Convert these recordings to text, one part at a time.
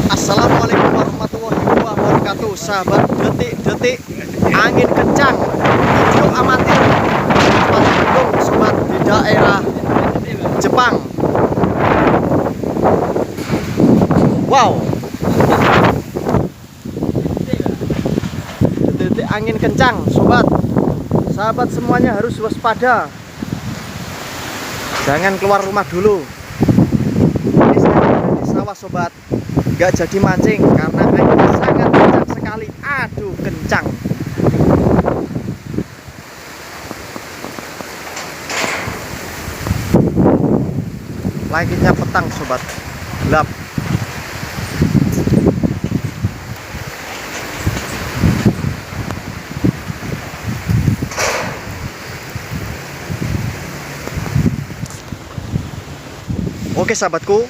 Assalamualaikum warahmatullahi wabarakatuh. Sahabat, detik-detik angin kencang, video amatir Bandung, sobat, di daerah Jepang. Wow, detik-detik angin kencang, sobat. Sahabat semuanya harus waspada, jangan keluar rumah dulu. Ini saya ada di sawah, sobat, nggak jadi mancing karena anginnya sangat kencang sekali. Aduh, kencang. Langitnya petang, sobat, gelap. Oke sahabatku,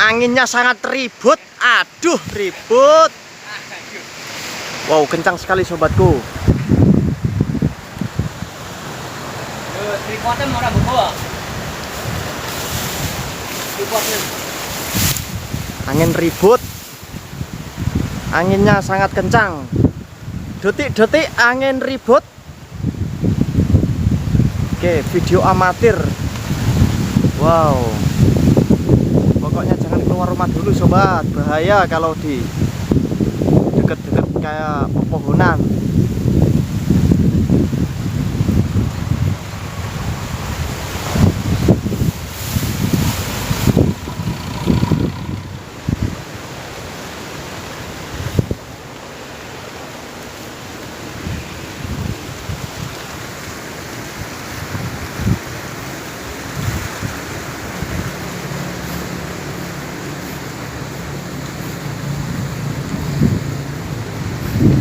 anginnya sangat ribut. Aduh, ribut. Wow, kencang sekali sobatku. Angin ribut, anginnya sangat kencang. Detik-detik angin ribut. Oke, video amatir. Wow, pokoknya jangan keluar rumah dulu, sobat. Bahaya kalau di deket-deket kayak pepohonan.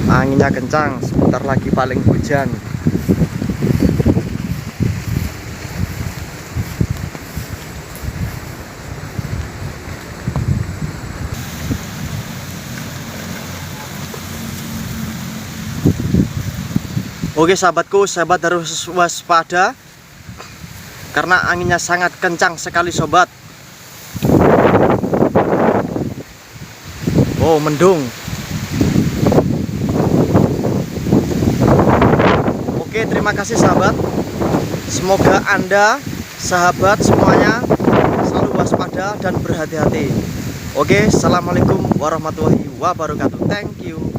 Anginnya kencang, sebentar lagi paling hujan. Oke sahabatku, sahabat harus waspada karena anginnya sangat kencang sekali, sobat. Oh, mendung. Oke, terima kasih sahabat. Semoga Anda, sahabat semuanya, selalu waspada dan berhati-hati. Oke, assalamualaikum warahmatullahi wabarakatuh. Thank you.